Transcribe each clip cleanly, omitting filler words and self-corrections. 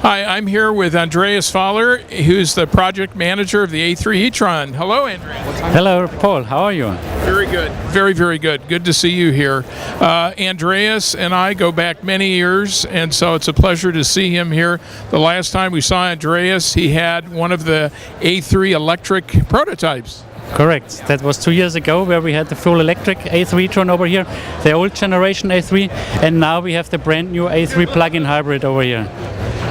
Hi, I'm here with Andreas Pfaller, who's the project manager of the A3 e-tron. Hello, Andreas. Hello, Paul. How are you? Very good. Very, very good. Good to see you here. Andreas and I go back many years, and so it's a pleasure to see him here. The last time we saw Andreas, he had one of the A3 electric prototypes. Correct. That was 2 years ago where we had the full electric A3 e-tron over here, the old generation A3, and now we have the brand new A3 plug-in hybrid over here.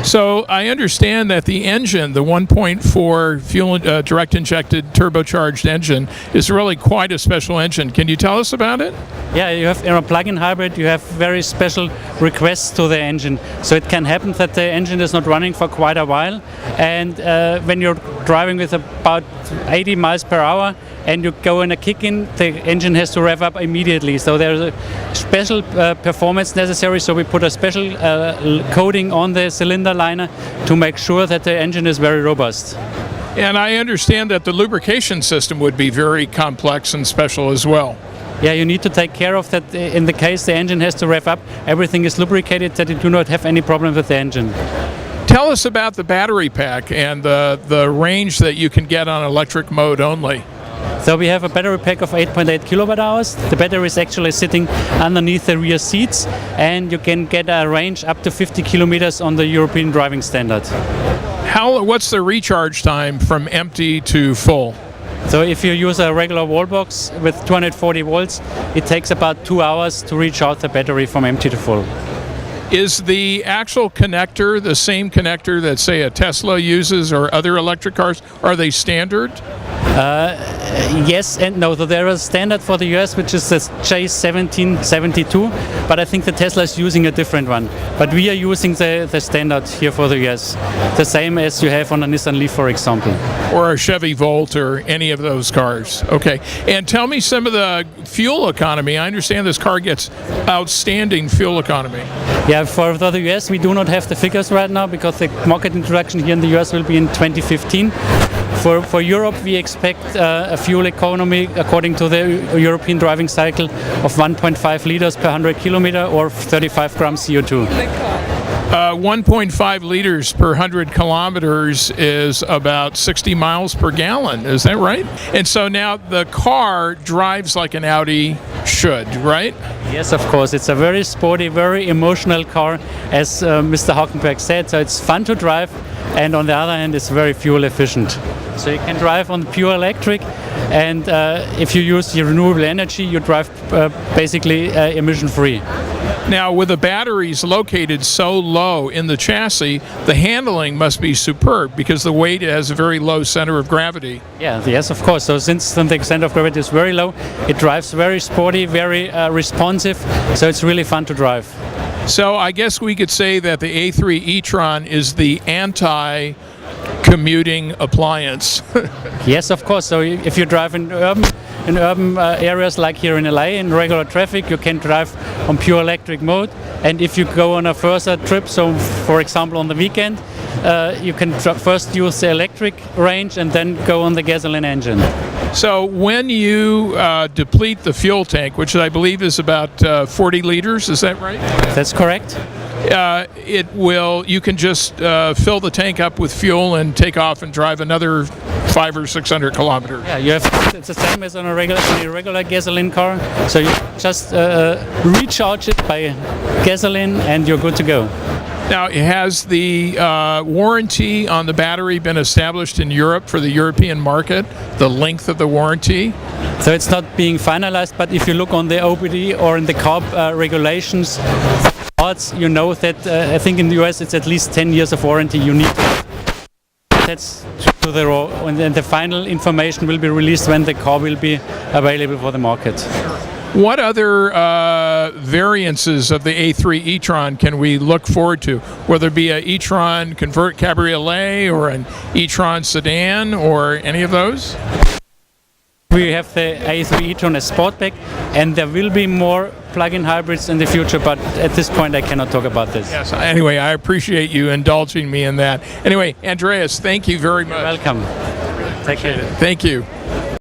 So I understand that the engine, the 1.4 fuel direct injected turbocharged engine, is really quite a special engine. Can you tell us about it? Yeah, you have in a plug-in hybrid, you have very special requests to the engine. So it can happen that the engine is not running for quite a while, and when you're driving with about 80 miles per hour and you go in a kick-in, the engine has to rev up immediately. So there's a special performance necessary, so we put a special coating on the cylinder liner to make sure that the engine is very robust. And I understand that the lubrication system would be very complex and special as well. Yeah, you need to take care of that. In the case the engine has to rev up, everything is lubricated that you do not have any problem with the engine. Tell us about the battery pack and the range that you can get on electric mode only. So we have a battery pack of 8.8 kilowatt hours. The battery is actually sitting underneath the rear seats, and you can get a range up to 50 kilometers on the European driving standard. What's the recharge time from empty to full? So if you use a regular wall box with 240 volts, it takes about 2 hours to recharge the battery from empty to full. Is the actual connector the same connector that, say, a Tesla uses or other electric cars? Are they standard? Yes and no. So there is a standard for the US, which is the J1772, but I think the Tesla is using a different one. But we are using the standard here for the US, the same as you have on a Nissan Leaf, for example. Or a Chevy Volt or any of those cars. Okay. And tell me some of the fuel economy. I understand this car gets outstanding fuel economy. Yeah, for the US we do not have the figures right now because the market introduction here in the US will be in 2015. For Europe, we expect a fuel economy according to the European driving cycle of 1.5 liters per 100 kilometer or 35 grams CO2. 1.5 liters per 100 kilometers is about 60 miles per gallon. Is that right? And so now the car drives like an Audi should, right? Yes, of course. It's a very sporty, very emotional car, as Mr. Hockenberg said. So it's fun to drive, and on the other hand, it's very fuel efficient. So you can drive on pure electric, and if you use your renewable energy, you drive basically emission-free. Now, with the batteries located so low in the chassis, the handling must be superb because the weight has a very low center of gravity. Yeah, yes, of course. So since the center of gravity is very low, it drives very sporty, very responsive, so it's really fun to drive. So I guess we could say that the A3 e-tron is the anti-commuting appliance. Yes, of course. So if you drive in urban areas like here in LA in regular traffic, you can drive on pure electric mode. And if you go on a further trip, so for example on the weekend, you can first use the electric range and then go on the gasoline engine. So when you deplete the fuel tank, which I believe is about 40 liters, is that right? That's correct. You can just fill the tank up with fuel and take off and drive another 500 or 600 kilometers. Yeah, it's the same as on a regular gasoline car. So you just recharge it by gasoline and you're good to go. Now, has the warranty on the battery been established in Europe for the European market, the length of the warranty? So it's not being finalized, but if you look on the OBD or in the CARB regulations, you know that I think in the US it's at least 10 years of warranty you need. That's to the raw, and the final information will be released when the car will be available for the market. What other variances of the A3 e-tron can we look forward to? Whether it be an e-tron Convert Cabriolet or an e-tron sedan or any of those? We have the A3 e-tron as Sportback, and there will be more plug-in hybrids in the future, but at this point I cannot talk about this. Yes, anyway, I appreciate you indulging me in that. Anyway, Andreas, thank you very much. You're welcome. Take care. Thank you.